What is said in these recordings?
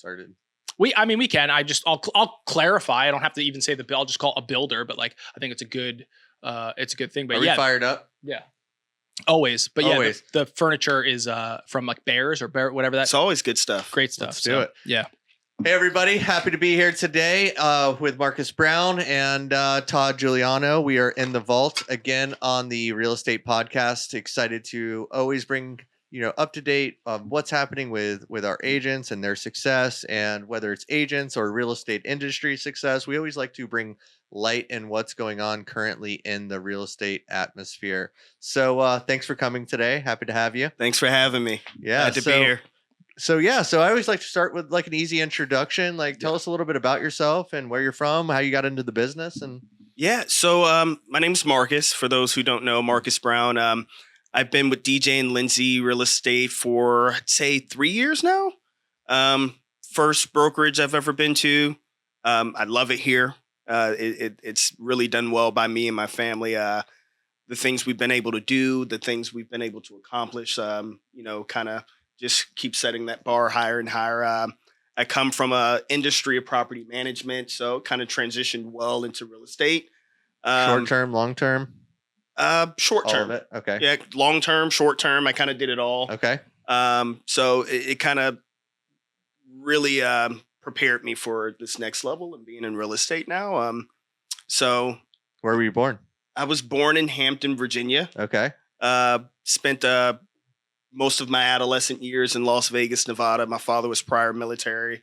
started? We can. I'll clarify. I don't have to even say I'll just call it a builder, but like I think it's a good thing. But Are we fired up? Yeah. Always. But Always. the furniture is from like Bears or whatever that. It's always good stuff. Great stuff. Let's do it. Yeah. Hey everybody, happy to be here today with Markus Brown and Todd Juliano. We are in the vault again on the Real Estate Podcast. Excited to always bring up to date what's happening with our agents and their success, and whether it's agents or real estate industry success. We always like to bring light in what's going on currently in the real estate atmosphere. So thanks for coming today. Happy to have you. Thanks for having me. Yeah, Glad to be here. So I always like to start with like an easy introduction. Like, tell us a little bit about yourself and where you're from, how you got into the business. And so my name's Markus. For those who don't know, Markus Brown. I've been with DJ Lindsey Real Estate for, I'd say, 3 years now. First brokerage I've ever been to. I love it here. It's really done well by me and my family. The things we've been able to do, the things we've been able to accomplish, kind of just keep setting that bar higher and higher. I come from a industry of property management, so kind of transitioned well into real estate. Short term, long term? Short term. All of it? Okay. Yeah, long term, short term. I kind of did it all. Okay. So it kind of really prepared me for this next level and being in real estate now. So where were you born? I was born in Hampton, Virginia. Okay. Spent most of my adolescent years in Las Vegas, Nevada. My father was prior military.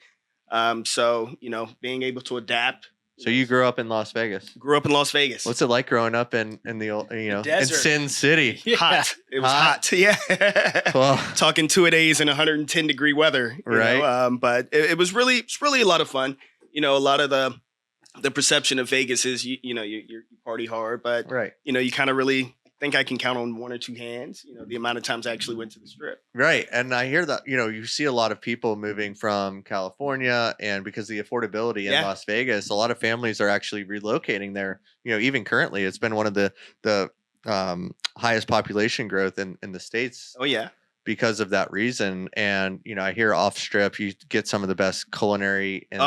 So, being able to adapt. So you grew up in Las Vegas? Grew up in Las Vegas. What's it like growing up in the old, in desert. Sin City? Yeah. Hot. It was hot. Yeah. Well, Talking 2 days in 110 degree weather. Right. But it was really a lot of fun. A lot of the perception of Vegas is, you party hard, but, right. You kind of really think I can count on one or two hands, the amount of times I actually went to the Strip. Right. And I hear that, you see a lot of people moving from California, and because of the affordability in Las Vegas, a lot of families are actually relocating there. Even currently, it's been one of the highest population growth in the States. Oh, yeah. Because of that reason. And, I hear off strip, you get some of the best culinary in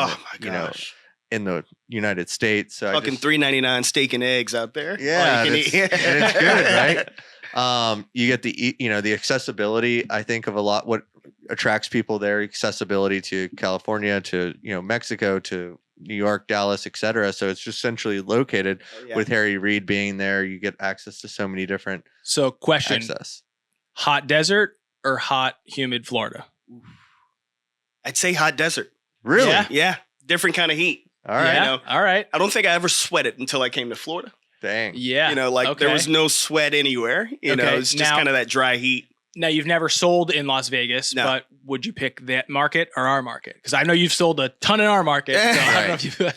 in the United States. So fucking $3.99 steak and eggs out there. Yeah, and it's good, right? You get the accessibility. I think of a lot. What attracts people there: accessibility to California, to Mexico, to New York, Dallas, etc. So it's just centrally located. With Harry Reid being there, you get access to so many different. So, question: access. Hot desert or hot humid Florida? I'd say hot desert. Really? Yeah. Different kind of heat. All right. Yeah. All right. I don't think I ever sweated until I came to Florida. Dang. Yeah. There was no sweat anywhere. It's just kind of that dry heat. Now, you've never sold in Las Vegas, but would you pick that market or our market? Because I know you've sold a ton in our market. So I don't know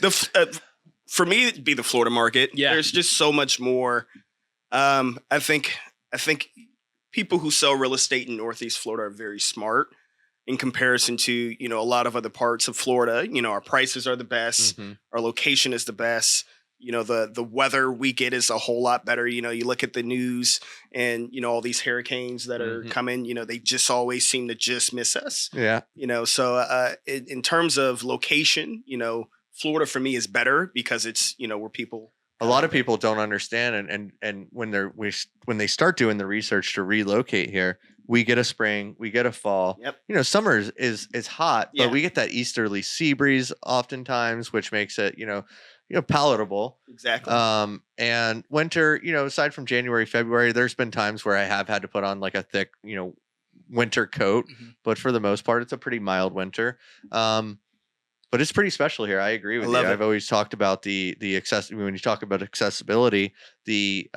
if you... For me, it'd be the Florida market. Yeah. There's just so much more. I think people who sell real estate in Northeast Florida are very smart. In comparison to, a lot of other parts of Florida, our prices are the best. Mm-hmm. Our location is the best. The weather we get is a whole lot better. You look at the news and, all these hurricanes that are coming, they just always seem to just miss us. Yeah. So in terms of location, Florida for me is better because it's, where people. A lot of people don't understand. And when they start doing the research to relocate here, we get a spring, we get a fall. Yep. Summer is hot, but we get that easterly sea breeze oftentimes, which makes it, palatable. Exactly. And winter, aside from January, February, there's been times where I have had to put on like a thick, winter coat, but for the most part, it's a pretty mild winter. But it's pretty special here. I agree with you. I've always talked about the when you talk about accessibility, the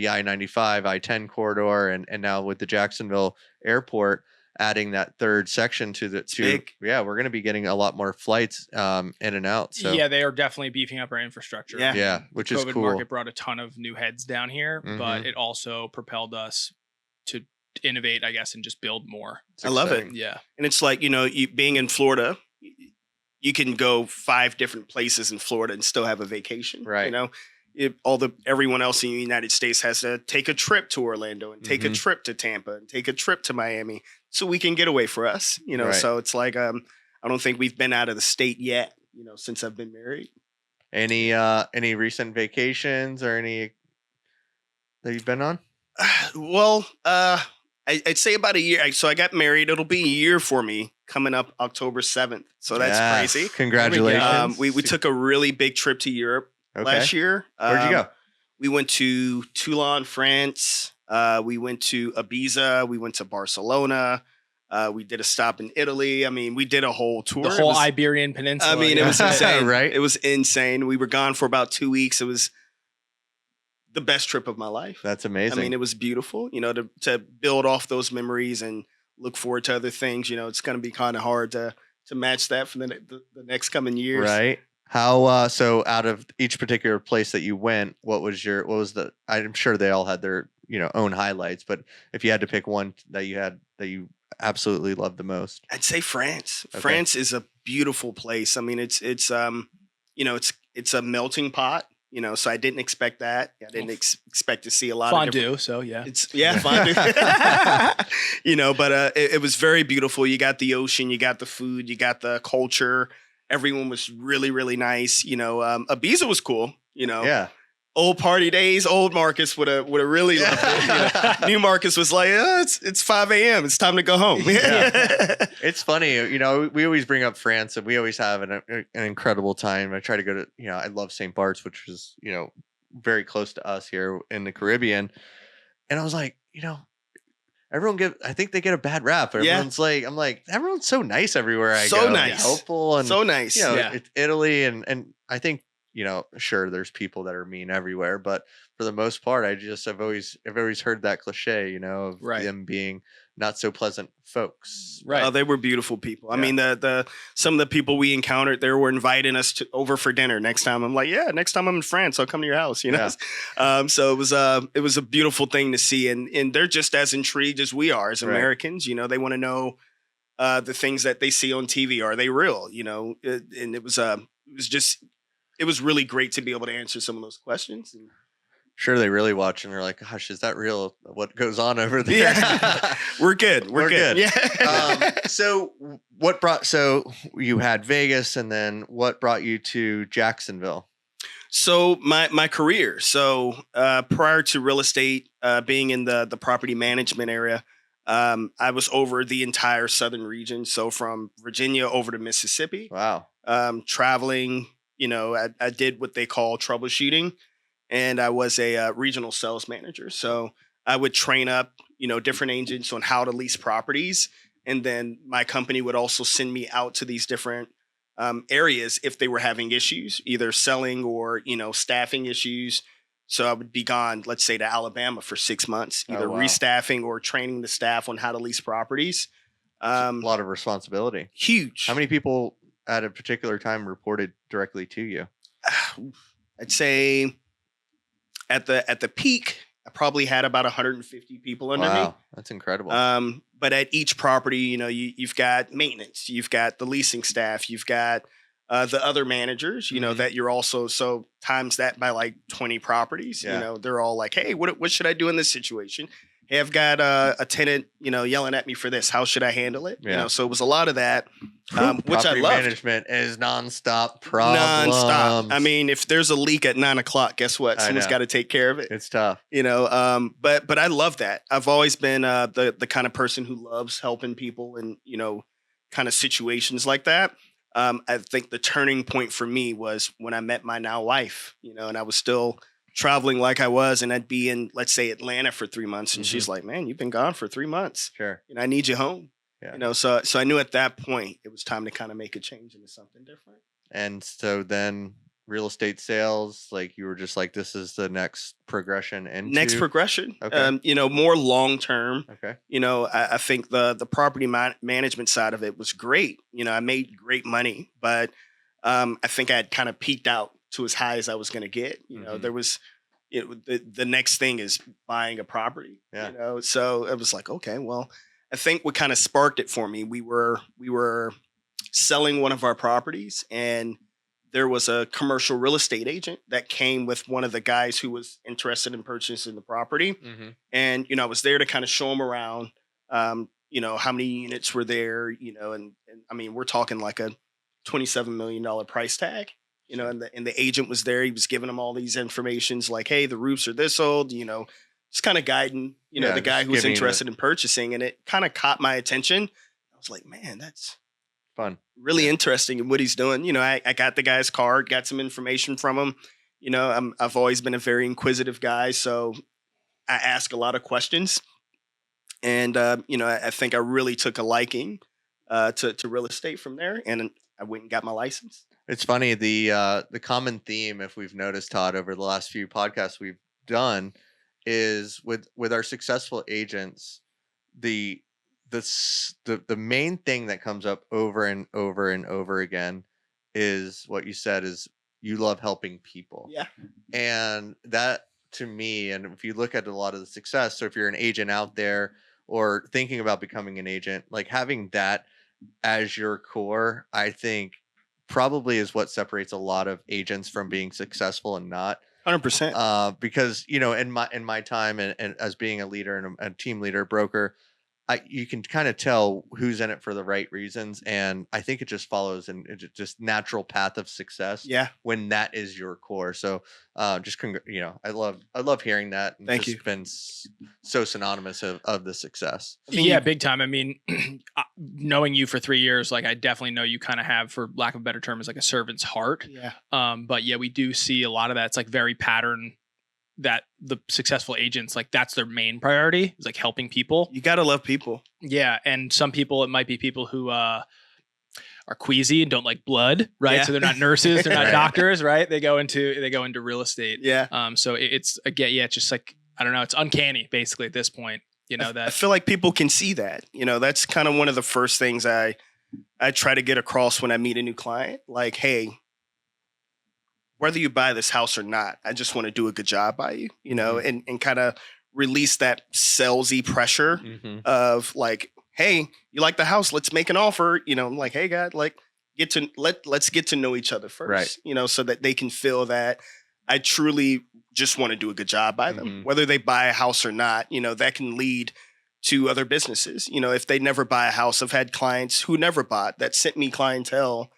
I-95, I-10 corridor, and now with the Jacksonville airport adding that third section we're going to be getting a lot more flights in and out. So yeah, they are definitely beefing up our infrastructure. Yeah, which is cool. COVID market brought a ton of new heads down here, but it also propelled us to innovate, I guess, and just build more. I love it. Yeah, and it's like you being in Florida. You can go 5 different places in Florida and still have a vacation, right? Everyone else in the United States has to take a trip to Orlando and take a trip to Tampa and take a trip to Miami so we can get away for us, Right. So it's like I don't think we've been out of the state yet, since I've been married. Any recent vacations or any that you've been on? Well, I'd say about a year. So I got married. It'll be a year for me coming up October 7th. So that's crazy. Congratulations. We took a really big trip to Europe last year. Where'd you go? We went to Toulon, France. We went to Ibiza. We went to Barcelona. We did a stop in Italy. I mean, we did a whole tour. The whole Iberian Peninsula. I mean, it was insane. Right? It was insane. We were gone for about 2 weeks. It was the best trip of my life. That's amazing. I mean, it was beautiful, to build off those memories and look forward to other things. It's going to be kind of hard to match that for the next coming years. Right. How, so out of each particular place that you went, I'm sure they all had their, own highlights, but if you had to pick one that you absolutely loved the most. I'd say France. Okay. France is a beautiful place. I mean, it's it's a melting pot, so I didn't expect that. I didn't expect to see a lot fondue, of different... so yeah. Fondue. But it was very beautiful. You got the ocean, you got the food, you got the culture. Everyone was really, really nice. Ibiza was cool, Yeah. Old party days, old Markus would have really loved it. New Markus was like, it's 5 a.m. It's time to go home. Yeah. It's funny, we always bring up France and we always have an incredible time. I try to go to, I love St. Bart's, which was, very close to us here in the Caribbean. And I was like, I think they get a bad rap. Everyone's like, I'm like, everyone's so nice everywhere I go. So nice. Helpful and so nice. It's Italy and I think, sure, there's people that are mean everywhere, but for the most part, I've always heard that cliche, of them being not so pleasant folks. Right. Oh, they were beautiful people. I mean, some of the people we encountered there were inviting us over for dinner next time. I'm like, next time I'm in France, I'll come to your house, So it was a beautiful thing to see. And they're just as intrigued as we are as Americans. They want to know the things that they see on TV. Are they real? And it was really great to be able to answer some of those questions. Sure, they really watch and they're like, gosh, is that real? What goes on over there? Yeah. We're good. We're good. Yeah. So you had Vegas and then what brought you to Jacksonville? So my career. So prior to real estate, being in the property management area, I was over the entire southern region. So from Virginia over to Mississippi. Wow. Traveling, I did what they call troubleshooting, and I was a regional sales manager. So I would train up, different agents on how to lease properties. And then my company would also send me out to these different areas if they were having issues, either selling or, staffing issues. So I would be gone, let's say, to Alabama for 6 months, either restaffing or training the staff on how to lease properties. A lot of responsibility. Huge. How many people at a particular time reported directly to you? I'd say at the peak, I probably had about 150 people under me. That's incredible. But at each property, you've got maintenance, you've got the leasing staff, you've got the other managers, that you're also, so times that by like 20 properties, they're all like, hey, what should I do in this situation? Hey, I've got a tenant, yelling at me for this. How should I handle it? Yeah. So it was a lot of that, which I Property loved. Management is nonstop problems. Nonstop. I mean, if there's a leak at 9:00, guess what? Someone's got to take care of it. It's tough. But I love that. I've always been the kind of person who loves helping people in, kind of situations like that. I think the turning point for me was when I met my now wife, and I was still traveling like I was, and I'd be in, let's say, Atlanta for 3 months. And she's like, man, you've been gone for 3 months. Sure. I need you home. Yeah. So I knew at that point it was time to kind of make a change into something different. And so then real estate sales, like you were just like, this is the next progression. Next progression. Okay. More long term. Okay. I think the property management side of it was great. I made great money, but I think I had kind of peaked out to as high as I was going to get. There was, the next thing is buying a property. Yeah. So it was like, okay, well, I think what kind of sparked it for me, we were selling one of our properties, and there was a commercial real estate agent that came with one of the guys who was interested in purchasing the property. Mm-hmm. And, I was there to kind of show him around, how many units were there, and I mean, we're talking like a $27 million price tag, and the agent was there. He was giving them all these informations like, hey, the roofs are this old, just kind of guiding, the guy who was interested in purchasing, and it kind of caught my attention. I was like, man, that's fun, really interesting in what he's doing. I got the guy's card, got some information from him. I've always been a very inquisitive guy, so I ask a lot of questions. And, I think I really took a liking to real estate from there. And I went and got my license. It's funny. The common theme, if we've noticed, Todd, over the last few podcasts we've done, is with our successful agents, the main thing that comes up over and over and over again is what you said, is you love helping people. Yeah. And that, to me, and if you look at a lot of the success, so if you're an agent out there or thinking about becoming an agent, like having that as your core, I think probably is what separates a lot of agents from being successful and not. 100%. Because, in my time and as being a leader and a team leader, broker, you can kind of tell who's in it for the right reasons. And I think it just follows and it's just natural path of success. Yeah. When that is your core. So I love hearing that. And Thank you. It's been so synonymous of the success. Yeah, big time. I mean, knowing you for 3 years, like I definitely know you kind of have, for lack of a better term, is like a servant's heart. Yeah. But yeah, we do see a lot of that. It's like very pattern that the successful agents, like that's their main priority, is like helping people. You got to love people. Yeah. And some people, it might be people who are queasy and don't like blood, right? Yeah. So they're not nurses, they're not doctors, right? They go into real estate. Yeah. So it's again, it's just like, I don't know, it's uncanny basically at this point, that I feel like people can see that, that's kind of one of the first things I try to get across when I meet a new client. Like, hey, whether you buy this house or not, I just want to do a good job by you, and kind of release that salesy pressure of like, hey, you like the house, let's make an offer. I'm like, hey, God, like let's get to know each other first, right. So that they can feel that I truly just want to do a good job by them, whether they buy a house or not. That can lead to other businesses. If they never buy a house, I've had clients who never bought that sent me clientele,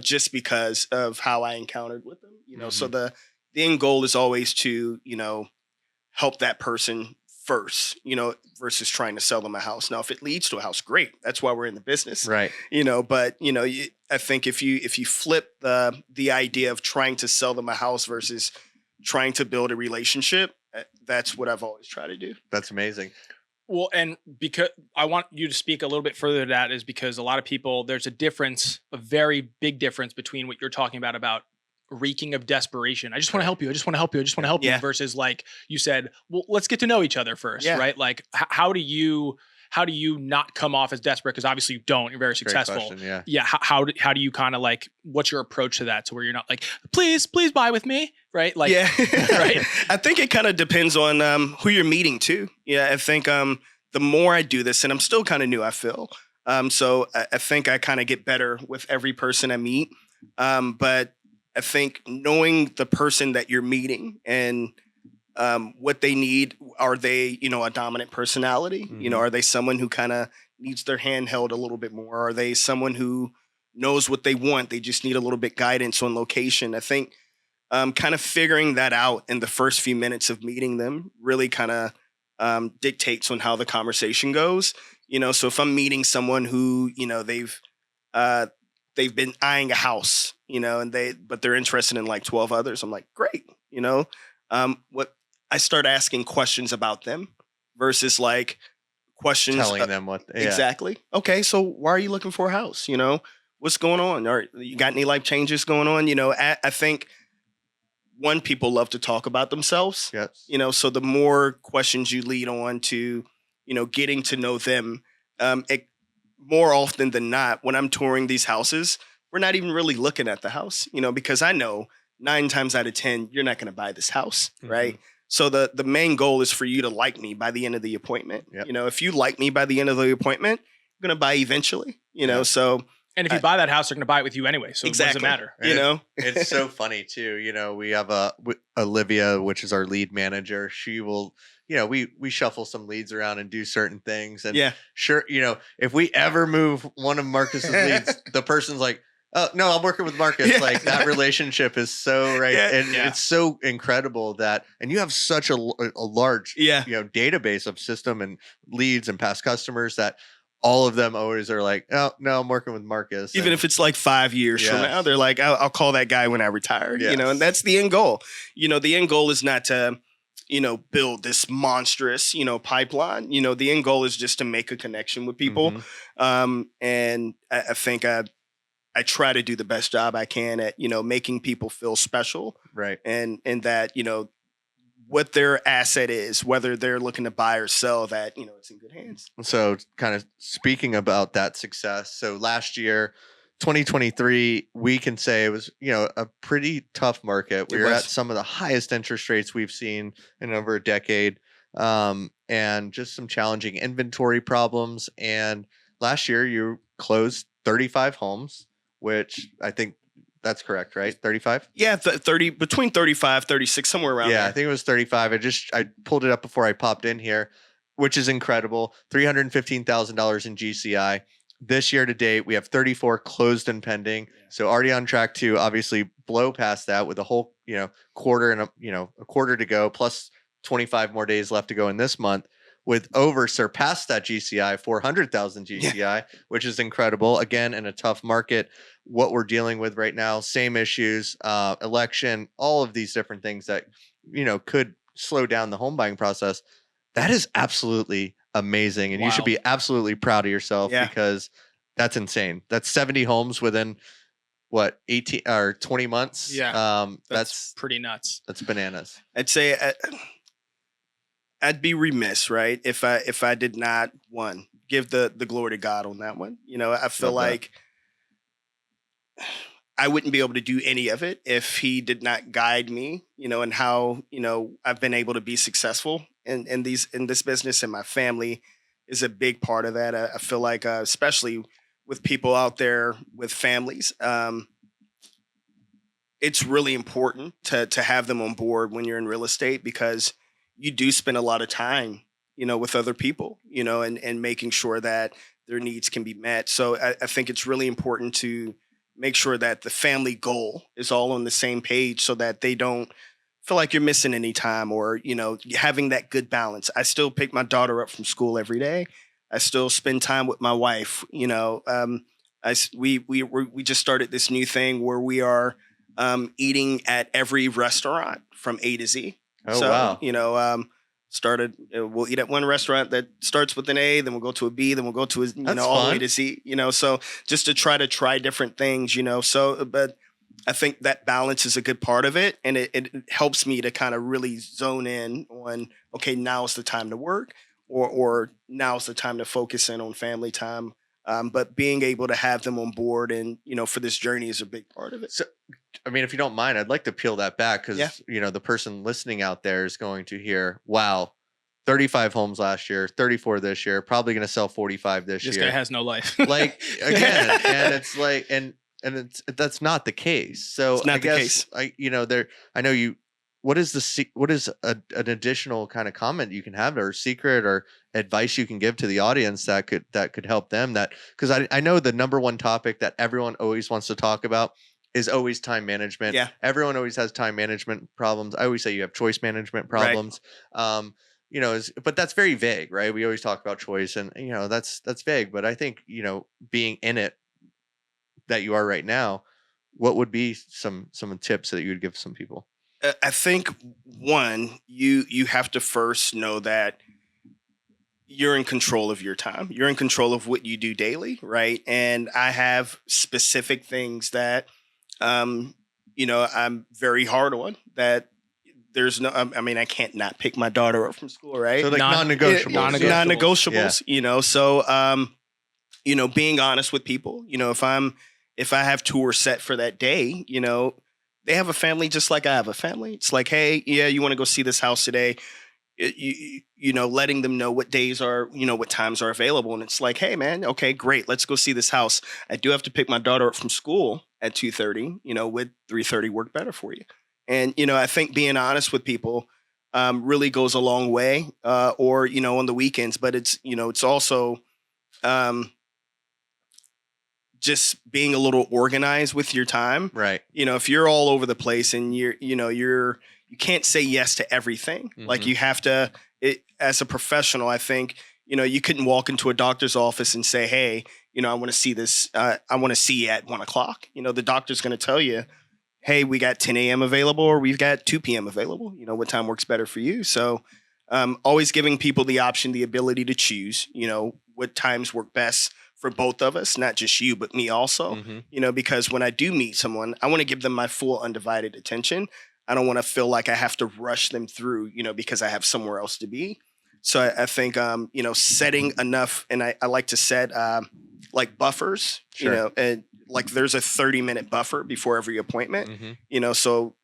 just because of how I encountered with them, so the end goal is always to, help that person first, versus trying to sell them a house. Now, if it leads to a house, great. That's why we're in the business. Right. But I think if you flip the idea of trying to sell them a house versus trying to build a relationship, that's what I've always tried to do. That's amazing. Well, and because I want you to speak a little bit further to that, is because a lot of people, there's a very big difference between what you're talking about reeking of desperation. I just want to help you. I just want to help you. I just want to help you. Versus like you said, well, let's get to know each other first, right? Like how do you not come off as desperate? Because obviously you don't. You're very successful. Great question, yeah. How do you kind of like, what's your approach to that? To where you're not like, please buy with me, right? Like, right. I think it kind of depends on who you're meeting too. Yeah, I think the more I do this, and I'm still kind of new, I feel. So I think I kind of get better with every person I meet. But I think knowing the person that you're meeting and what they need, are they, a dominant personality? Are they someone who kind of needs their hand held a little bit more? Are they someone who knows what they want? They just need a little bit guidance on location. I think kind of figuring that out in the first few minutes of meeting them really kind of dictates on how the conversation goes. So if I'm meeting someone who, they've been eyeing a house, but they're interested in like 12 others, I'm like, great. What I start asking questions about them versus like questions telling them what exactly. Okay, so why are you looking for a house? What's going on? Or you got any life changes going on? I think people love to talk about themselves. Yes. So the more questions you lead on to, getting to know them, more often than not, when I'm touring these houses, we're not even really looking at the house, because I know 9 times out of 10, you're not going to buy this house, right? So the main goal is for you to like me by the end of the appointment. Yep. If you like me by the end of the appointment, you're going to buy eventually, So And if you buy that house, they're going to buy it with you anyway. So exactly. It doesn't matter. You know, it's so funny too. You know, we have Olivia, which is our lead manager. She will, you know, we shuffle some leads around and do certain things. And sure, you know, if we ever move one of Marcus's leads, the person's like, oh no, I'm working with Markus. Like that relationship is so right. And it's so incredible that, and you have such a large, you know, database of system and leads and past customers that all of them always are like, oh no, I'm working with Markus. Even if it's like 5 years from now, they're like, I'll call that guy when I retire, you know, and that's the end goal. You know, the end goal is not to, you know, build this monstrous, you know, pipeline. You know, the end goal is just to make a connection with people. And I think I try to do the best job I can at, you know, making people feel special. Right. And that, you know, what their asset is, whether they're looking to buy or sell, that, you know, it's in good hands. So kind of speaking about that success. So last year, 2023, we can say it was, you know, a pretty tough market. We were at some of the highest interest rates we've seen in over a decade, and just some challenging inventory problems. And last year you closed 35 homes, which I think that's correct, right? 35? Yeah, 30, between 35, 36, somewhere around there. I think it was 35. I pulled it up before I popped in here, which is incredible. $315,000 in GCI. This year to date, we have 34 closed and pending. So already on track to obviously blow past that with a whole, you know, quarter and a quarter to go, plus 25 more days left to go in this month, with surpassed that GCI, 400,000 GCI, which is incredible. Again, in a tough market, what we're dealing with right now, same issues, election, all of these different things that, you know, could slow down the home buying process. That is absolutely amazing. And you should be absolutely proud of yourself because that's insane. That's 70 homes within what, 18 or 20 months. That's pretty nuts. That's bananas. I'd say I'd be remiss, right, if I did not give the glory to God on that one. You know, I feel like I wouldn't be able to do any of it if he did not guide me, you know, and how, you know, I've been able to be successful in this business, and my family is a big part of that. I feel like, especially with people out there with families, it's really important to have them on board when you're in real estate, because you do spend a lot of time, you know, with other people, you know, and making sure that their needs can be met. So I think it's really important to make sure that the family goal is all on the same page, so that they don't feel like you're missing any time, or, you know, having that good balance. I still pick my daughter up from school every day. I still spend time with my wife. You know, we just started this new thing where we are eating at every restaurant from A to Z. Oh, so, wow. You know, we'll eat at one restaurant that starts with an A, then we'll go to a B, then we'll go to a, all the way to Z, you know, so just to try different things, you know, so, but I think that balance is a good part of it. And it helps me to kind of really zone in on, okay, now's the time to work, or now's the time to focus in on family time. But being able to have them on board and, you know, for this journey is a big part of it. So, I mean, if you don't mind, I'd like to peel that back, because, you know, the person listening out there is going to hear, wow, 35 homes last year, 34 this year, probably going to sell 45 this year. This guy has no life. Like, again, and it's like, and that's not the case. So it's not the case. I know you, what is an additional kind of comment you can have, or secret or advice you can give to the audience that could help them? That, because I know the number one topic that everyone always wants to talk about is always time management. Yeah. Everyone always has time management problems. I always say you have choice management problems. Right. You know, but that's very vague, right? We always talk about choice, and, you know, that's vague. But I think, you know, being in it that you are right now, what would be some tips that you would give some people? I think one, you have to first know that you're in control of your time. You're in control of what you do daily, right? And I have specific things that, you know, I'm very hard on, that there's no, I mean, I can't not pick my daughter up from school, right? So like non-negotiables. Non-negotiables, you know, so, you know, being honest with people, you know, if I have tours set for that day, you know, they have a family just like I have a family. It's like, hey, yeah, you want to go see this house today? letting them know what days are, what times are available. And it's like, hey, man, okay, great. Let's go see this house. I do have to pick my daughter up from school at 2:30, would 3:30 work better for you? And, I think being honest with people really goes a long way, or, on the weekends, but it's also just being a little organized with your time. Right. If you're all over the place and you can't say yes to everything. Like you have to, as a professional, I think, you couldn't walk into a doctor's office and say, hey, I want to see this. I want to see you at 1:00. The doctor's going to tell you, hey, we got 10 a.m. available, or we've got 2 p.m. available. What time works better for you? So always giving people the option, the ability to choose, what times work best for both of us, not just you, but me also, because when I do meet someone, I want to give them my full undivided attention. I don't want to feel like I have to rush them through, because I have somewhere else to be. So I think, setting enough, and I like to set like buffers, Sure. And like there's a 30-minute buffer before every appointment, so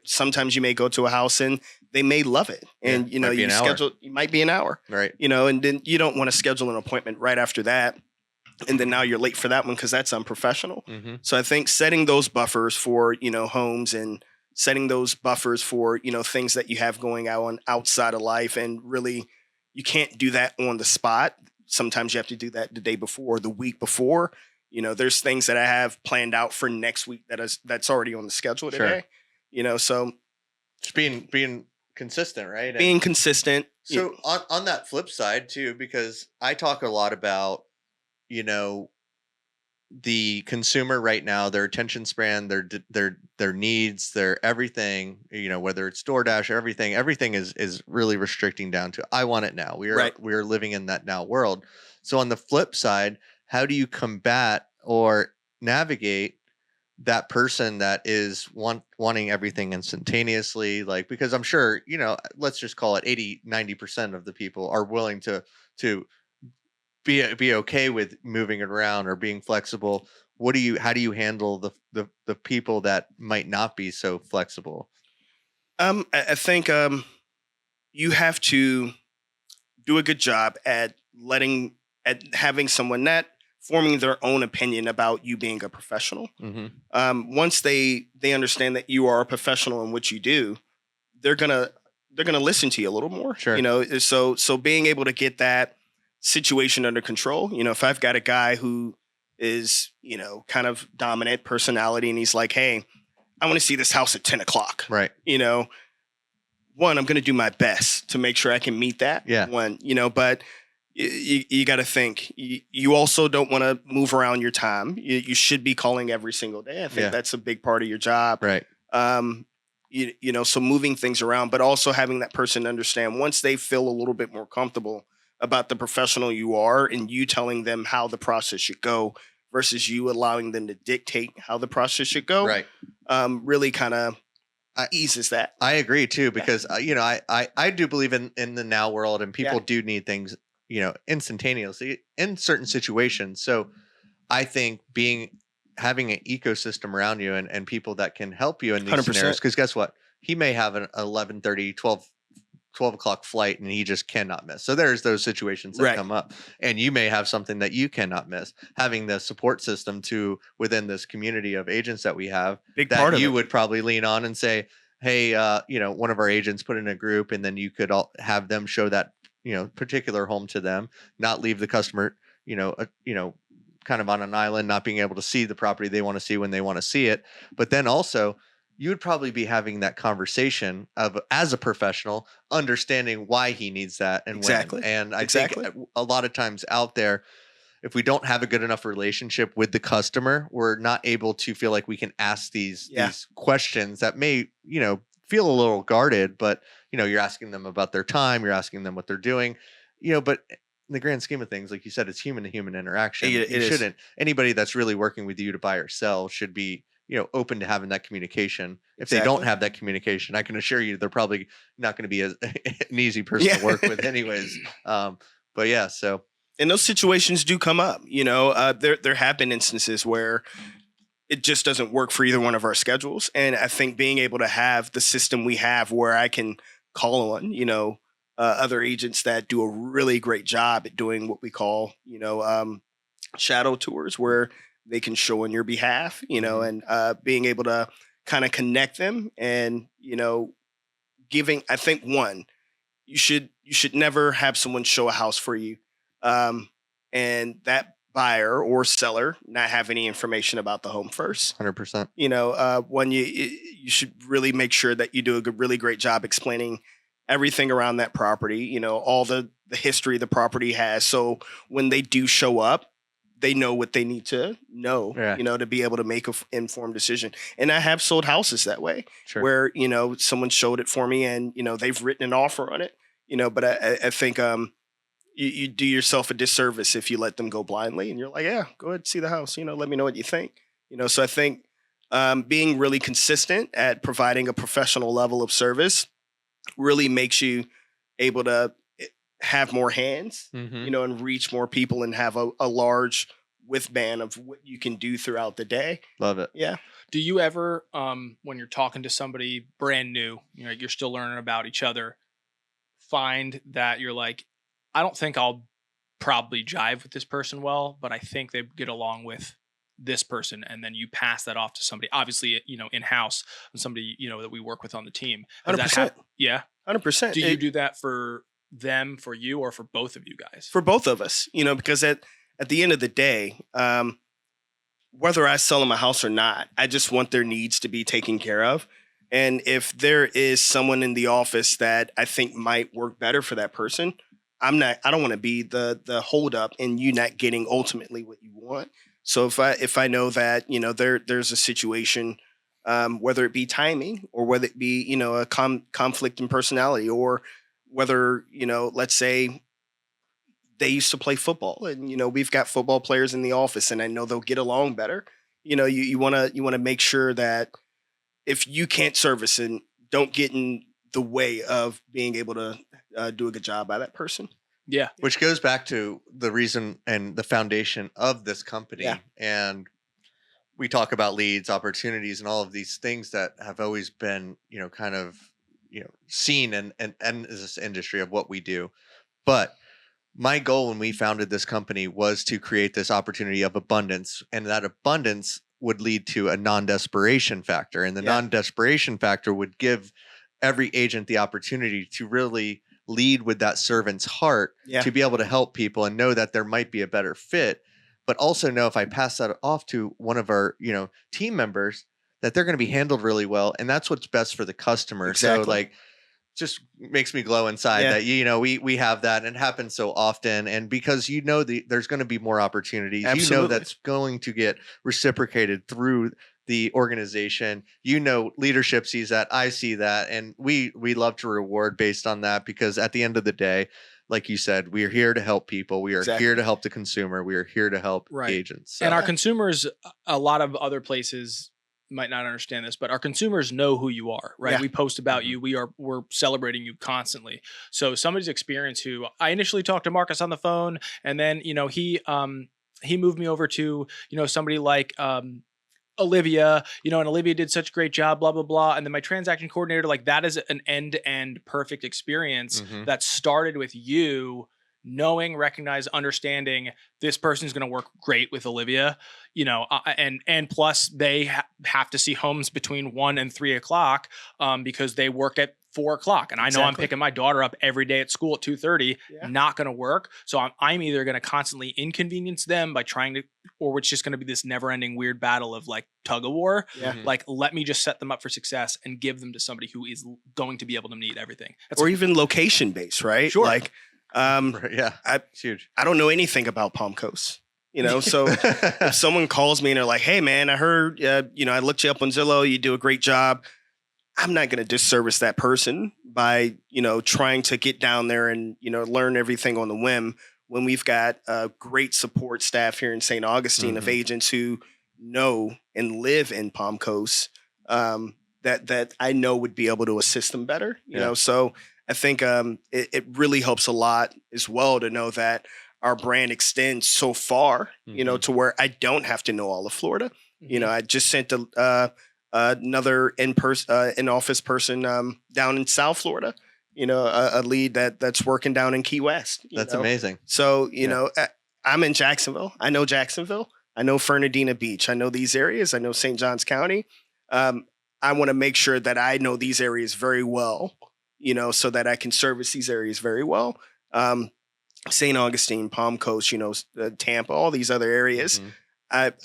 sometimes you may go to a house and they may love it. And, you schedule, it might be an hour, right? And then you don't want to schedule an appointment right after that. And then now you're late for that one because that's unprofessional. So I think setting those buffers for, homes, and setting those buffers for, things that you have going on outside of life, and really you can't do that on the spot. Sometimes you have to do that the day before, the week before. There's things that I have planned out for next week that's already on the schedule today. So just being consistent, right? Being consistent. So on that flip side too, because I talk a lot about, the consumer right now, their attention span, their needs, their everything, whether it's DoorDash or everything is really restricting down to, I want it now. We are living in that now world. So on the flip side, how do you combat or navigate that person that is wanting everything instantaneously? Like, because I'm sure, let's just call it 80-90% of the people are willing to be okay with moving it around or being flexible. How do you handle the people that might not be so flexible? I think you have to do a good job at having someone not forming their own opinion about you being a professional. Once they understand that you are a professional in what you do, they're gonna listen to you a little more. Sure. So being able to get that situation under control. If I've got a guy who is, kind of dominant personality, and he's like, hey, I want to see this house at 10:00. Right. One, I'm going to do my best to make sure I can meet that. Yeah. One, but you got to think, you also don't want to move around your time. You should be calling every single day. I think that's a big part of your job. Right. So moving things around, but also having that person understand, once they feel a little bit more comfortable about the professional you are, and you telling them how the process should go versus you allowing them to dictate how the process should go. Right. Really kind of eases that. I agree too, because I do believe in the now world, and people do need things, instantaneously in certain situations. So I think having an ecosystem around you and people that can help you in these 100%. Scenarios, because guess what? He may have an 11:30, 12 o'clock flight, and he just cannot miss. So there's those situations that come up, and you may have something that you cannot miss. Having the support system within this community of agents that we have, big part of you would probably lean on and say, hey, one of our agents put in a group, and then you could have them show that, particular home to them, not leave the customer, kind of on an island, not being able to see the property they want to see when they want to see it. But then also, you would probably be having that conversation as a professional, understanding why he needs that and when. And I think a lot of times out there, if we don't have a good enough relationship with the customer, we're not able to feel like we can ask these questions that may, feel a little guarded, but you're asking them about their time, you're asking them what they're doing, but in the grand scheme of things, like you said, it's human to human interaction. Anybody that's really working with you to buy or sell should be, open to having that communication. If they don't have that communication, I can assure you they're probably not going to be an easy person to work with anyways. But yeah, so. And those situations do come up, there have been instances where it just doesn't work for either one of our schedules. And I think being able to have the system we have where I can call on, other agents that do a really great job at doing what we call, shadow tours, where they can show on your behalf, and being able to kind of connect them and, giving, I think you should never have someone show a house for you. And that buyer or seller not have any information about the home first. 100%. You should really make sure that you do a really great job explaining everything around that property, all the history the property has. So when they do show up, they know what they need to know, to be able to make an informed decision. And I have sold houses that way, where, someone showed it for me and, they've written an offer on it, but I think you do yourself a disservice if you let them go blindly and you're like, yeah, go ahead and see the house, let me know what you think. So I think being really consistent at providing a professional level of service really makes you able to have more hands, and reach more people and have a large widthband of what you can do throughout the day. Love it. Yeah. Do you ever, when you're talking to somebody brand new, you're still learning about each other, find that you're like, I don't think I'll probably jive with this person well, but I think they get along with this person, and then you pass that off to somebody, obviously, in-house, and somebody, that we work with on the team. 100%. Yeah. 100%. Do you do that for them, for you, or for both of you guys? For both of us, because at the end of the day, whether I sell them a house or not, I just want their needs to be taken care of. And if there is someone in the office that I think might work better for that person, I don't want to be the holdup in you not getting ultimately what you want. So if I know that, there's a situation, whether it be timing or whether it be, a conflict in personality, or whether, let's say they used to play football and, we've got football players in the office and I know they'll get along better. You want to make sure that if you can't service and don't get in the way of being able to do a good job by that person. Yeah. Which goes back to the reason and the foundation of this company. Yeah. And we talk about leads, opportunities, and all of these things that have always been, kind of, seen and this industry of what we do. But my goal when we founded this company was to create this opportunity of abundance, and that abundance would lead to a non-desperation factor. And the non-desperation factor would give every agent the opportunity to really lead with that servant's heart, to be able to help people and know that there might be a better fit, but also know if I pass that off to one of our, team members, that they're going to be handled really well. And that's what's best for the customer. Exactly. So just makes me glow inside that, we have that, and it happens so often. And because, there's going to be more opportunities, Absolutely. That's going to get reciprocated through the organization, leadership sees that, I see that. And we love to reward based on that, because at the end of the day, like you said, we are here to help people. We are here to help the consumer. We are here to help agents. So. And our consumers, a lot of other places might not understand this, but our consumers know who you are, right? We post about you. We're celebrating you constantly. So somebody's experience who I initially talked to Markus on the phone, and then, he moved me over to, somebody like, Olivia, and Olivia did such a great job, blah, blah, blah. And then my transaction coordinator, that is an end-to-end perfect experience that started with you knowing, recognize, understanding this person's going to work great with Olivia, and plus they have to see homes between 1 and 3 o'clock because they work at 4 o'clock. And I know I'm picking my daughter up every day at school at 2:30, not going to work. So I'm either going to constantly inconvenience them by trying to, or it's just going to be this never ending weird battle of tug of war. Let me just set them up for success and give them to somebody who is going to be able to meet everything. Or even location based, right? Sure. It's huge. I don't know anything about Palm Coast. So if someone calls me and they're like, hey man, I heard, I looked you up on Zillow, you do a great job. I'm not going to disservice that person by, trying to get down there and, learn everything on the whim, when we've got a great support staff here in St. Augustine of agents who know and live in Palm Coast, that I know would be able to assist them better, you know? So I think it really helps a lot as well to know that our brand extends so far, to where I don't have to know all of Florida. I just sent another in-office person down in South Florida, a lead that's working down in Key West. That's amazing. So, I'm in Jacksonville. I know Jacksonville. I know Fernandina Beach. I know these areas. I know St. Johns County. I want to make sure that I know these areas very well, so that I can service these areas very well. St. Augustine, Palm Coast, Tampa, all these other areas. Mm-hmm.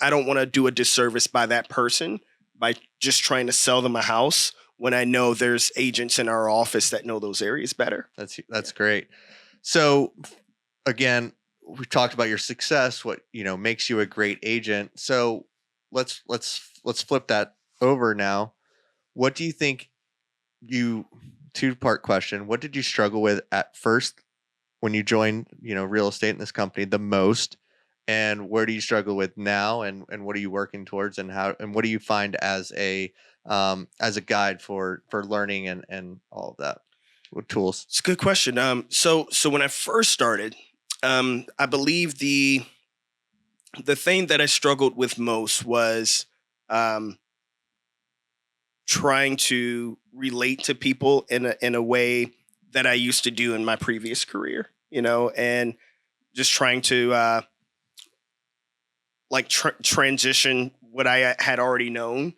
I don't want to do a disservice by that person by just trying to sell them a house when I know there's agents in our office that know those areas better. That's great. So again, we talked about your success, what, makes you a great agent. So let's flip that over now. What do you think two-part question. What did you struggle with at first when you joined, real estate in this company the most? And where do you struggle with now? And what are you working towards, and what do you find as a guide for learning and all of that? What tools? It's a good question. So when I first started, I believe the thing that I struggled with most was trying to relate to people in a way that I used to do in my previous career, and just trying to transition what I had already known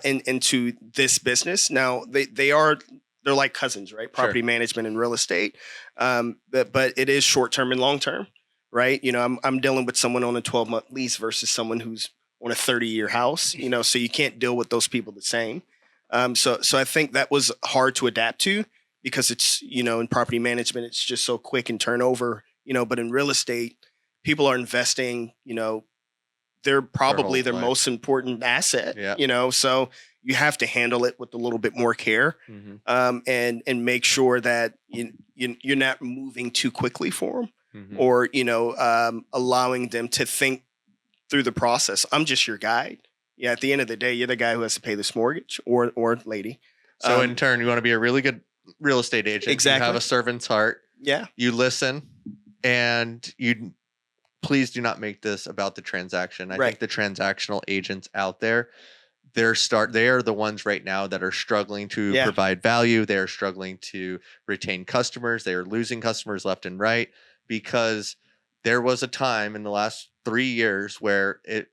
into this business. Now they're like cousins, right? Property management and real estate. But it is short-term and long-term, right? I'm dealing with someone on a 12-month lease versus someone who's on a 30-year house, so you can't deal with those people the same. So I think that was hard to adapt to, because it's, in property management, it's just so quick and turnover, but in real estate, people are investing, they're probably their most important asset, so you have to handle it with a little bit more care, and make sure that you're not moving too quickly for them, or, allowing them to think through the process. I'm just your guide. Yeah, at the end of the day, you're the guy who has to pay this mortgage or lady. So in turn, you want to be a really good real estate agent. Exactly. You have a servant's heart. Yeah. You listen, and you please do not make this about the transaction. I think the transactional agents out there, they are the ones right now that are struggling to provide value. They are struggling to retain customers. They are losing customers left and right, because there was a time in the last 3 years where it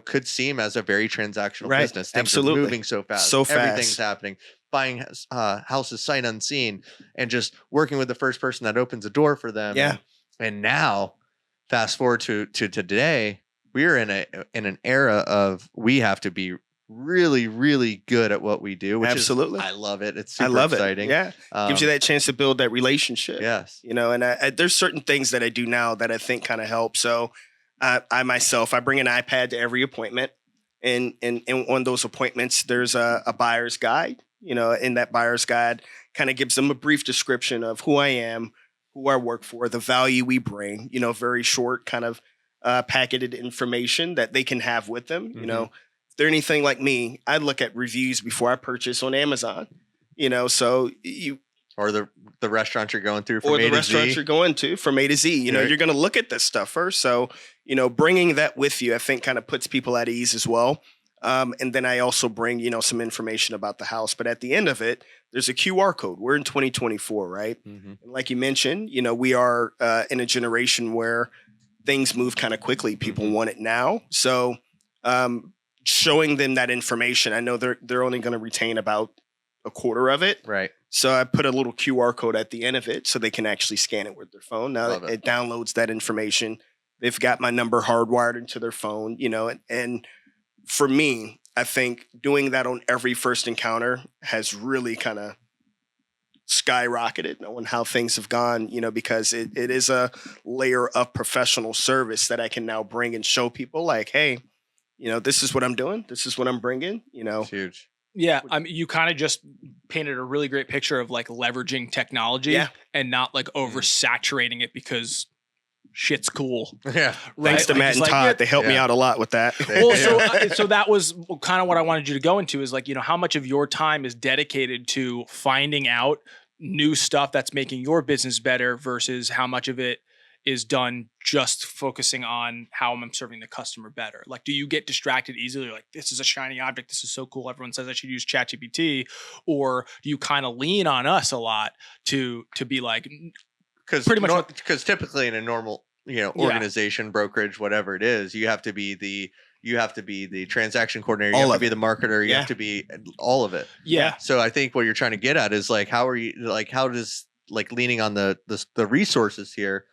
could seem as a very transactional business. Things are moving so fast. Everything's happening. Buying houses sight unseen, and just working with the first person that opens a door for them. Yeah. And now, fast forward to today, we're in an era of we have to be really, really good at what we do. Which Absolutely. I love it. It's super exciting. Yeah. Gives you that chance to build that relationship. Yes. And there's certain things that I do now that I think kind of help. So I myself, I bring an iPad to every appointment, and on those appointments, there's a buyer's guide, and that buyer's guide kind of gives them a brief description of who I am, who I work for, the value we bring, very short kind of packeted information that they can have with them. If they're anything like me, I look at reviews before I purchase on Amazon, so or the restaurant you're going through from A to Z. Or the restaurant you're going to from A to Z. You're going to look at this stuff first. So, bringing that with you, I think kind of puts people at ease as well. And then I also bring, some information about the house. But at the end of it, there's a QR code. We're in 2024, right? And like you mentioned, we are in a generation where things move kind of quickly. People want it now. So showing them that information, I know they're only going to retain about a quarter of it. Right. So I put a little QR code at the end of it so they can actually scan it with their phone. Now it downloads that information. They've got my number hardwired into their phone, and for me, I think doing that on every first encounter has really kind of skyrocketed on how things have gone, because it is a layer of professional service that I can now bring and show people like, hey, this is what I'm doing. This is what I'm bringing, It's huge. Yeah, you kind of just painted a really great picture of like leveraging technology and not like oversaturating it because shit's cool. Yeah. Right? Thanks to Matt and Todd. They helped me out a lot with that. Well, so that was kind of what I wanted you to go into is like, how much of your time is dedicated to finding out new stuff that's making your business better versus how much of it is done just focusing on how I'm serving the customer better? Like, do you get distracted easily? Like, this is a shiny object. This is so cool. Everyone says I should use ChatGPT. Or do you kind of lean on us a lot to be like, because typically in a normal, organization, brokerage, whatever it is, you have to be the transaction coordinator, you have to be the marketer, you have to be all of it. Yeah. So I think what you're trying to get at is like, how does leaning on the resources here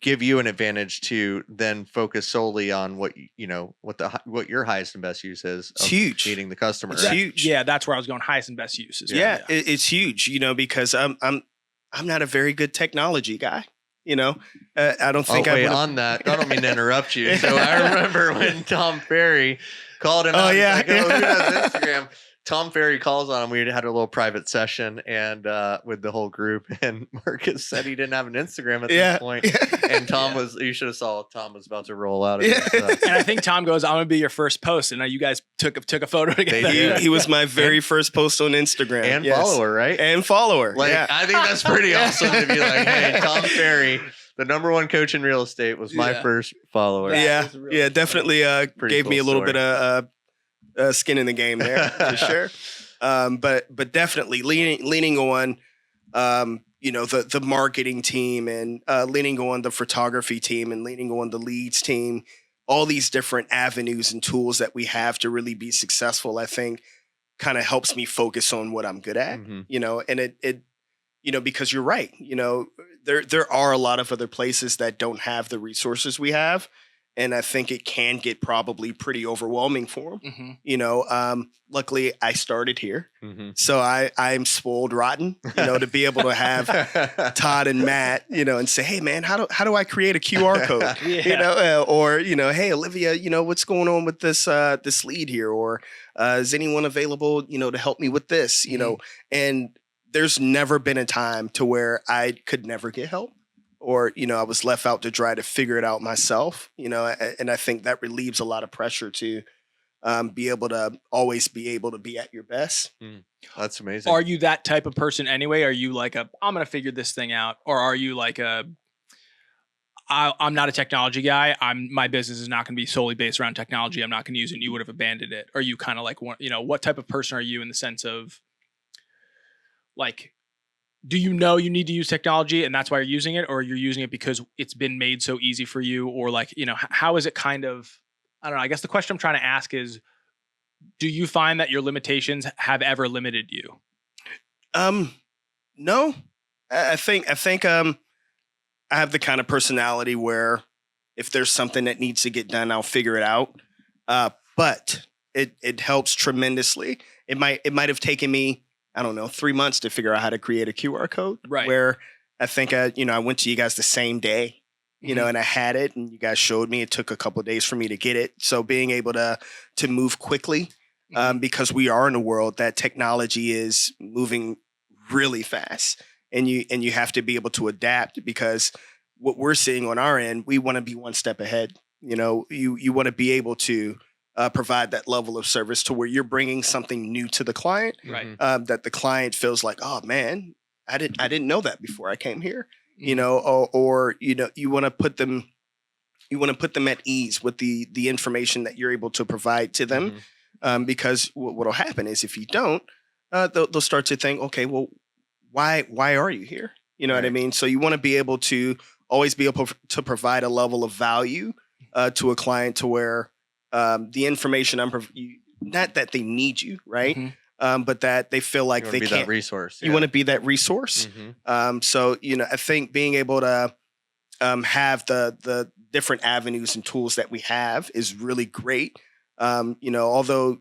give you an advantage to then focus solely on what your highest and best use is? It's huge. Meeting the customer. It's huge. Yeah, that's where I was going. Highest and best uses. Yeah, it's huge. Because I'm not a very good technology guy. I don't think on that. I don't mean to interrupt you. So I remember when Tom Ferry called him. Who does Instagram? Tom Ferry calls on him. We had a little private session and with the whole group, and Markus said he didn't have an Instagram at this point. And Tom you should have saw Tom was about to roll out of it. And I think Tom goes, "I'm gonna be your first post," and you guys took a photo together. He was my very first post on Instagram and follower, right? And follower. I think that's pretty awesome to be like, "Hey, Tom Ferry, the #1 coach in real estate, was my first follower." Definitely gave me a little bit of skin in the game there for sure. But definitely leaning on the marketing team and leaning on the photography team and leaning on the leads team, all these different avenues and tools that we have to really be successful, I think kind of helps me focus on what I'm good at, and it because you're right, there are a lot of other places that don't have the resources we have. And I think it can get probably pretty overwhelming for them. Luckily I started here, so I'm spoiled rotten, to be able to have Todd and Matt, and say, hey man, how do I create a QR code, or hey Olivia, what's going on with this lead here, or is anyone available, to help me with this, and there's never been a time to where I could never get help. Or, I was left out to try to figure it out myself, and I think that relieves a lot of pressure to be able to always be able to be at your best. That's amazing. Are you that type of person anyway? Are you like I'm going to figure this thing out? Or are you like I'm not a technology guy. My business is not going to be solely based around technology. I'm not going to use it and you would have abandoned it. Are you kind of like, what type of person are you in the sense of like, do you need to use technology and that's why you're using it, or you're using it because it's been made so easy for you, or like, how is it kind of, I don't know. I guess the question I'm trying to ask is, do you find that your limitations have ever limited you? No, I think I have the kind of personality where if there's something that needs to get done, I'll figure it out. But it helps tremendously. It might have taken me, I don't know, 3 months to figure out how to create a QR code. Right. Where I think I went to you guys the same day, and I had it, and you guys showed me. It took a couple of days for me to get it. So being able to move quickly, because we are in a world that technology is moving really fast, and you have to be able to adapt, because what we're seeing on our end, we want to be one step ahead. You want to be able to provide that level of service to where you're bringing something new to the client, right? That the client feels like, oh man, I didn't know that before I came here, or you want to put them at ease with the information that you're able to provide to them, because what'll happen is if you don't, they'll start to think, okay, well, why are you here? What I mean? So you want to be able to always be able to provide a level of value to a client to where the information not that they need you, right? But that they feel like they can't. That resource. You want to be that resource. So I think being able to have the different avenues and tools that we have is really great. Although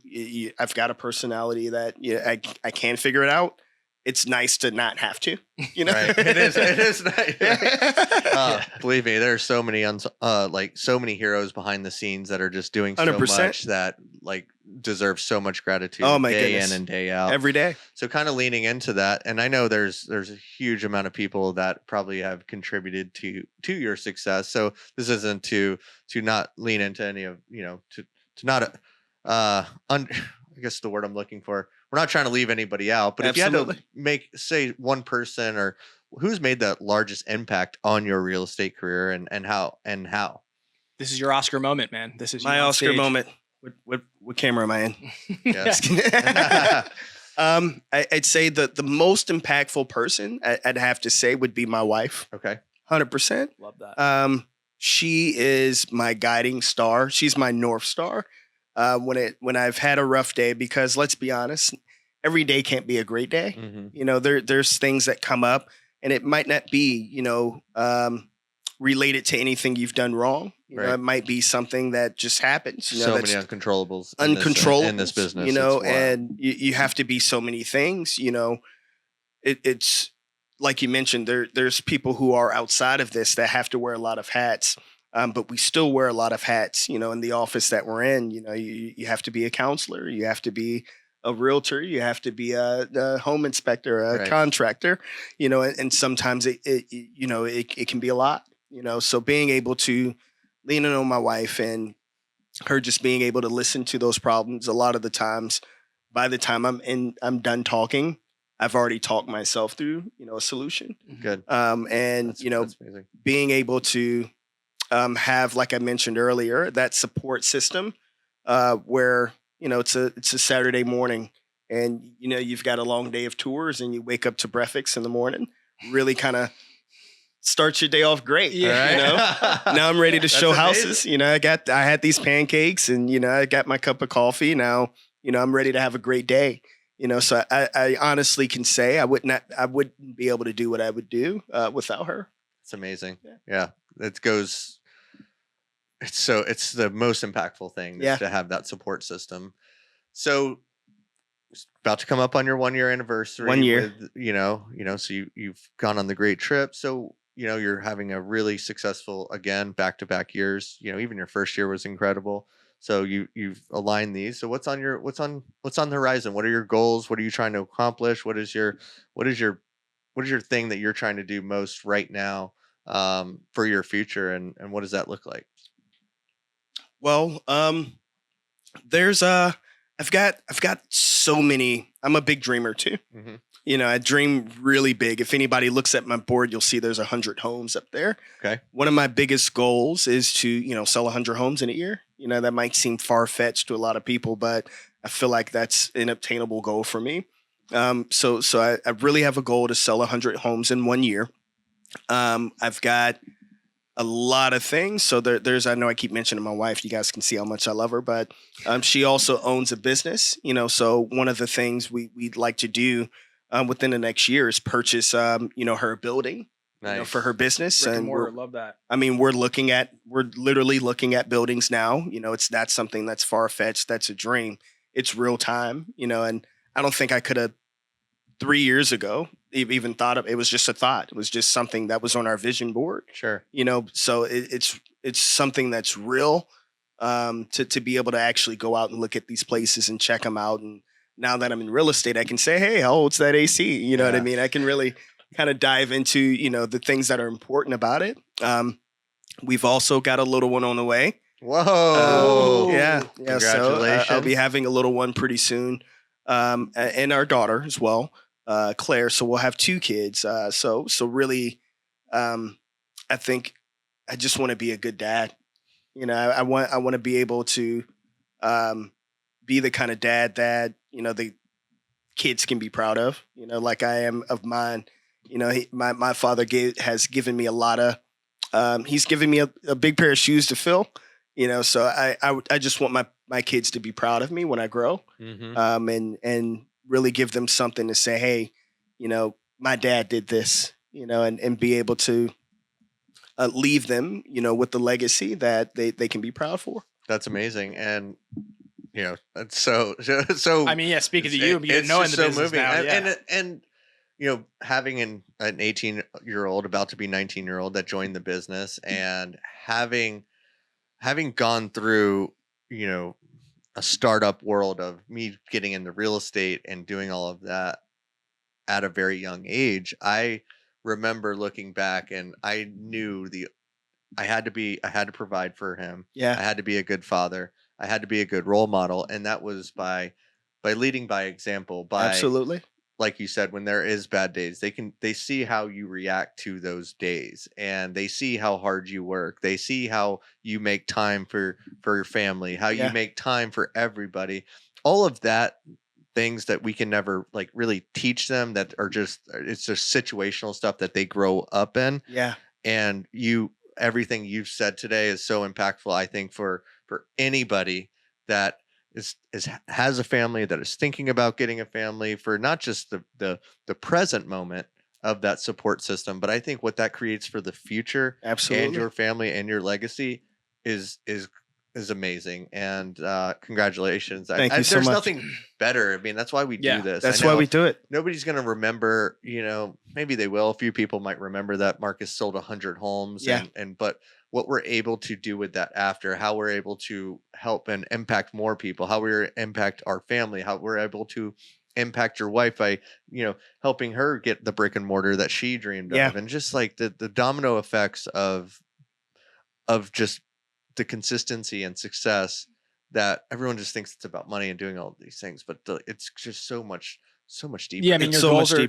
I've got a personality that I can figure it out. It's nice to not have to, Right. It is nice. Believe me, there's so many so many heroes behind the scenes that are just doing so 100%. much that deserve so much gratitude day in and day out. Every day. So kind of leaning into that. And I know there's a huge amount of people that probably have contributed to your success. So this isn't to not lean into any of, to not I guess the word I'm looking for. We're not trying to leave anybody out, but Absolutely. if you had to say one person or who's made the largest impact on your real estate career, and how? This is your Oscar moment, man. This is My you on Oscar stage. moment. What camera am I in? Yeah. I'd say the most impactful person I'd have to say would be my wife. Okay. 100%. Love that. She is my guiding star. She's my North Star. When I've had a rough day, because let's be honest, every day can't be a great day. Mm-hmm. There's things that come up, and it might not be, related to anything you've done wrong. Right. It might be something that just happens. So many uncontrollables in this business. And you have to be so many things. It's like you mentioned. There's people who are outside of this that have to wear a lot of hats. But we still wear a lot of hats, in the office that we're in. You have to be a counselor, you have to be a realtor, you have to be a home inspector, a contractor, and sometimes it can be a lot, So being able to lean in on my wife and her just being able to listen to those problems, a lot of the times, by the time I'm done talking, I've already talked myself through, a solution. Good. That's amazing. Being able to have, like I mentioned earlier, that support system where, it's a Saturday morning and, you've got a long day of tours and you wake up to breakfast in the morning, really kind of starts your day off great. Yeah. Now I'm ready to show amazing. houses. I had these pancakes and, I got my cup of coffee. Now, I'm ready to have a great day. So I honestly can say I wouldn't be able to do what I would do without her. It's amazing. Yeah. It's the most impactful thing is to have that support system. So it's about to come up on your 1 year anniversary. 1 year. With, so you've gone on the great trip. So, you're having a really successful, again, back-to-back years. Even your first year was incredible. So you've aligned these. So what's on the horizon? What are your goals? What are you trying to accomplish? What is your thing that you're trying to do most right now for your future, and what does that look like? Well, I've got so many. I'm a big dreamer too. Mm-hmm. I dream really big. If anybody looks at my board, you'll see there's 100 homes up there. Okay. One of my biggest goals is to, sell 100 homes in a year. That might seem far-fetched to a lot of people, but I feel like that's an obtainable goal for me. So I really have a goal to sell 100 homes in 1 year. I've got a lot of things. So I know I keep mentioning my wife. You guys can see how much I love her, but she also owns a business. So one of the things we'd like to do within the next year is purchase, her building, nice. For her business. Brick and mortar, love that. I mean, we're literally looking at buildings now. It's not something that's far-fetched. That's a dream. It's real time, and I don't think I could have 3 years ago even thought of it. Was just a thought. It was just something that was on our vision board. Sure. So it's something that's real to be able to actually go out and look at these places and check them out. And now that I'm in real estate, I can say, hey, how old's that AC? You know what I mean? I can really kind of dive into, the things that are important about it. We've also got a little one on the way. Whoa. Yeah. Congratulations. So I'll be having a little one pretty soon. And our daughter as well, Claire. So we'll have 2 kids. So really, I think I just want to be a good dad. I want to be able to be the kind of dad that, the kids can be proud of, like I am of mine. My father has given me a lot of, he's given me a big pair of shoes to fill, so I just want my kids to be proud of me when I grow, and really give them something to say, hey, my dad did this, and be able to leave them, with the legacy that they can be proud for. That's amazing. And, so I mean, speaking to you, knowing the so business moving. now, and having an 18-year-old about to be 19-year-old that joined the business, and having gone through, a startup world of me getting into real estate and doing all of that at a very young age, I remember looking back and I knew I had to provide for him. Yeah. I had to be a good father. I had to be a good role model. And that was by leading by example, Absolutely. like you said, when there is bad days, they see how you react to those days, and they see how hard you work. They see how you make time for your family, how you make time for everybody. All of that, things that we can never like really teach them, that are just, it's just situational stuff that they grow up in. Yeah. And everything you've said today is so impactful, I think, for anybody that has a family, that is thinking about getting a family, for not just the present moment of that support system, but I think what that creates for the future. Absolutely. And your family and your legacy is amazing. And congratulations. Thank you so there's much. Nothing better. I mean, that's why we do this. That's why we do it. Nobody's going to remember, maybe they will. A few people might remember that Markus sold 100 homes. Yeah. But what we're able to do with that after, how we're able to help and impact more people, how we impact our family, how we're able to impact your wife by, helping her get the brick and mortar that she dreamed of. And just like the domino effects of just the consistency and success, that everyone just thinks it's about money and doing all of these things, but it's just so much deeper. Yeah, I mean, It's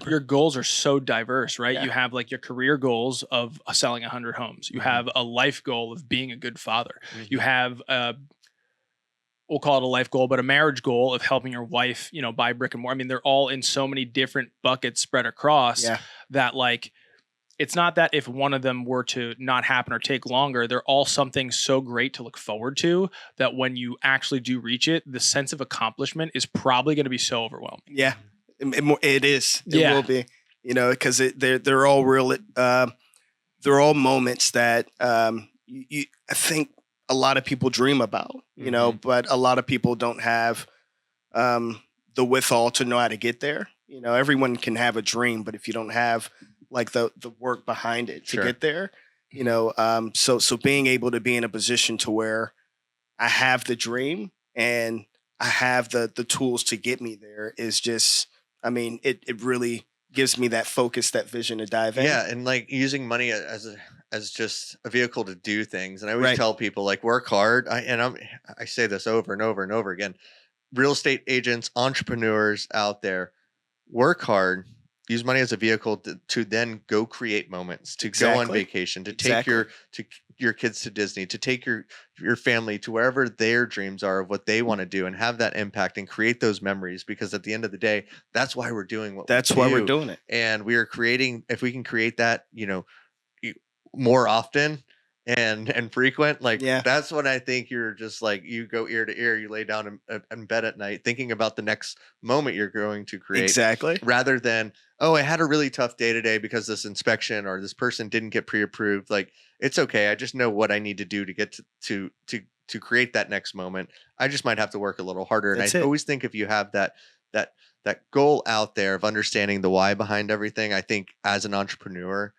your goals are so diverse, right? Yeah. You have like your career goals of selling 100 homes. You have a life goal of being a good father. You have we'll call it a life goal, but a marriage goal of helping your wife, buy brick and mortar. I mean, they're all in so many different buckets spread across that, like, it's not that if one of them were to not happen or take longer, they're all something so great to look forward to, that when you actually do reach it, the sense of accomplishment is probably going to be so overwhelming. Yeah, it is. It will be, because they're all real. They're all moments that I think a lot of people dream about, but a lot of people don't have the withal to know how to get there. Everyone can have a dream, but if you don't have like the work behind it to get there, so being able to be in a position to where I have the dream and I have the tools to get me there is just, I mean, it really gives me that focus, that vision to dive in. Yeah. And like using money as just a vehicle to do things. And I always tell people, like, work hard. I say this over and over and over again. Real estate agents, entrepreneurs out there, work hard. Use money as a vehicle to then go create moments, to go on vacation, to take your kids to Disney, to take your family to wherever their dreams are of what they want to do, and have that impact and create those memories. Because at the end of the day, that's why we're doing what we do. That's why we're doing it. And we are creating, if we can create that, more often and frequent, like that's when I think you're just like, you go ear to ear, you lay down in bed at night thinking about the next moment you're going to create. Exactly. Rather than, oh, I had a really tough day today because this inspection or this person didn't get pre-approved. Like, it's okay. I just know what I need to do to get to create that next moment. I just might have to work a little harder. And I always think if you have that goal out there of understanding the why behind everything, I think as an entrepreneur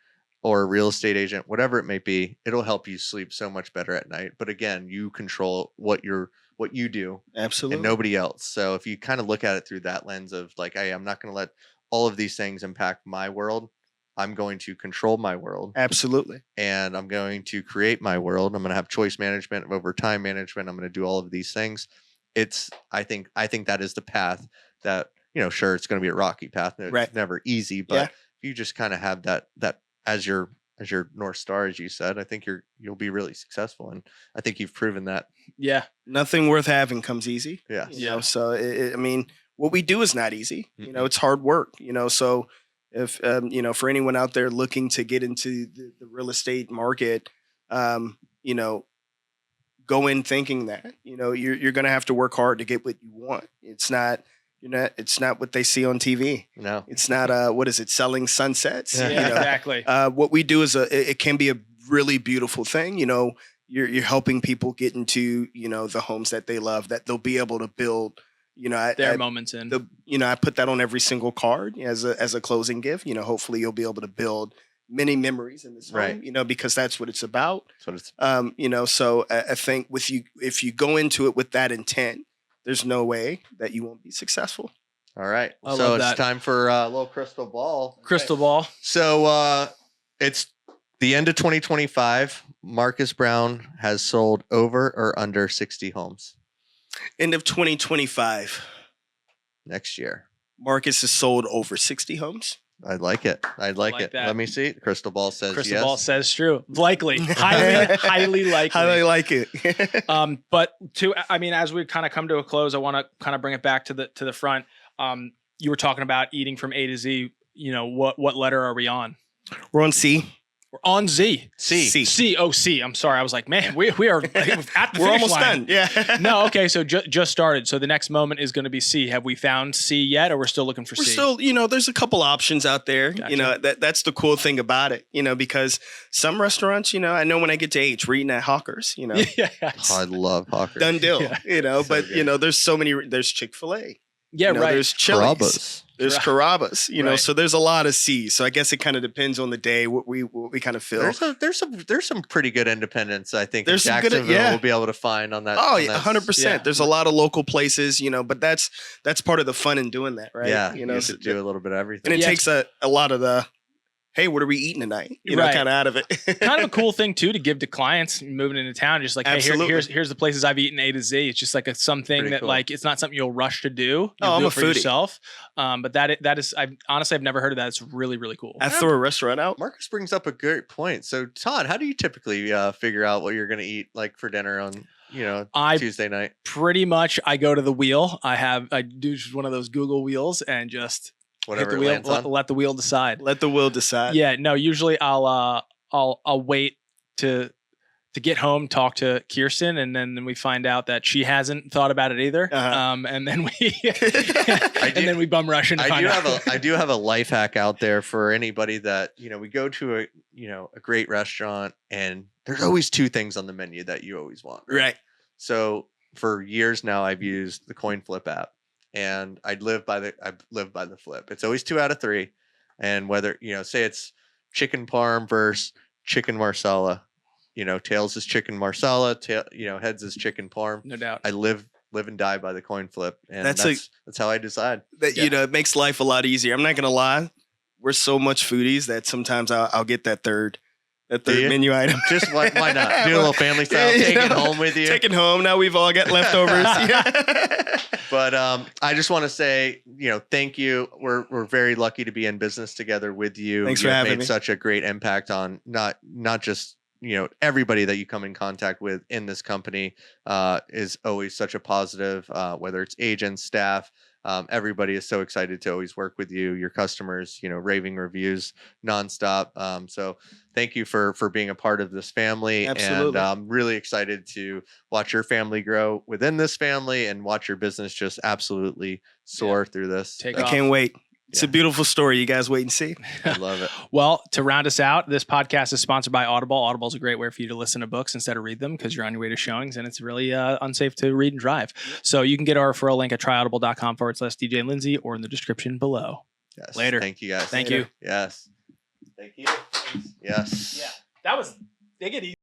or a real estate agent, whatever it may be, it'll help you sleep so much better at night. But again, you control what you do. Absolutely. And nobody else. So if you kind of look at it through that lens of like, hey, I'm not going to let all of these things impact my world. I'm going to control my world. Absolutely. And I'm going to create my world. I'm going to have choice management, over time management. I'm going to do all of these things. I think that is the path that, sure, it's going to be a rocky path. It's never easy, but if you just kind of have that as your North Star, as you said, I think you'll be really successful. And I think you've proven that. Yeah. Nothing worth having comes easy. Yeah. So I mean, what we do is not easy. It's hard work, so if, for anyone out there looking to get into the real estate market, go in thinking that, you're going to have to work hard to get what you want. It's not what they see on TV. No, it's not, what is it? Selling sunsets. Yeah, exactly. What we do is it can be a really beautiful thing. You're helping people get into, the homes that they love, that they'll be able to build, their moments in. I put that on every single card as a closing gift. Hopefully you'll be able to build many memories in this home, because that's what it's about. So I think if you go into it with that intent, there's no way that you won't be successful. All right. I so love it's that. time for a little crystal ball. Crystal ball. So it's the end of 2025. Markus Brown has sold over or under 60 homes. End of 2025. Next year. Markus has sold over 60 homes. I like it. I like it. that. Let me see. Crystal ball says Crystal yes. ball says true. Likely. Highly likely. Highly like it. But as we kind of come to a close, I want to kind of bring it back to the front. You were talking about eating from A to Z. You know, what letter are we on? We're on C. We're on Z. C. C. Oh, C. I'm sorry. I was like, man, we are at the We're finish almost line. done. Yeah. No, okay. So just started. So the next moment is going to be C. Have we found C yet, or we're still looking for We're C? still, there's a couple options out there. Gotcha. That's the cool thing about it, because some restaurants, I know when I get to H, we're eating at Hawkers, Yeah. Oh, I love Hawkers. done deal, Yeah. but good. There's so many, there's Chick-fil-A. Yeah, right. There's Chili's. Carrabba's. There's Carrabba's, Right. so there's a lot of C's. So I guess it kind of depends on the day, what we kind of feel. There's some pretty good independents. I think There's in some good- Jacksonville yeah. we'll be able to find on that. Oh, on yeah, that- 100%. Yeah. There's a lot of local places, but that's part of the fun in doing that, right? Yeah, you So- get to do a little bit of everything. and it Yeah. takes a lot of the, hey, what are we eating tonight? Right. Kind of out of it. Kind of a cool thing too to give to clients moving into town. Just like, hey, Absolutely. here's the places I've eaten A to Z. It's just like something Pretty that cool. like it's not something you'll rush to do. You'll Oh, I'm do a it for foodie. yourself. But that is I've never heard of that. It's really really cool. I throw a restaurant out. Markus brings up a great point. So, Todd, how do you typically figure out what you're going to eat like for dinner on I Tuesday night? pretty much I go to the wheel. I do just one of those Google wheels and just Whatever hit it the wheel. lands on. Let the wheel decide. Let the will decide. Yeah, no. Usually I'll wait to get home, talk to Kirsten, and then we find out that she hasn't thought about it either. Uh-huh. And then we bum rush and find out. I do have a life hack out there for anybody that we go to a great restaurant and there's always two things on the menu that you always want. Right. So for years now, I've used the coin flip app, and I live by the flip. It's always 2 out of 3, and whether say it's chicken parm versus chicken marsala, tails is chicken marsala, heads is chicken parm. No doubt. I live and die by the coin flip, and That's that's how I decide. That Yeah. it makes life a lot easier. I'm not gonna lie. We're so much foodies that sometimes I'll get that third Do you? menu item. Just why not do a little family style? Yeah, Take it home with you. Take it home. Now we've all got leftovers. Yeah. But I just want to say, thank you. We're very lucky to be in business together with you. Thanks for You've having made me. such a great impact on not just everybody that you come in contact with in this company is always such a positive. Whether it's agents, staff, everybody is so excited to always work with you. Your customers, raving reviews nonstop. So thank you for being a part of this family. Absolutely. And I'm really excited to watch your family grow within this family and watch your business just absolutely soar through this. Take I off. can't wait. It's Yeah. a beautiful story. You guys wait and see. I love it. Well, to round us out, this podcast is sponsored by Audible. Audible is a great way for you to listen to books instead of read them because you're on your way to showings and it's really unsafe to read and drive. So you can get our referral link at tryaudible.com/DJ Lindsey or in the description below. Yes. Later. Thank you guys. Thank you. Yes. Thank you. Yes. That was, they get easy.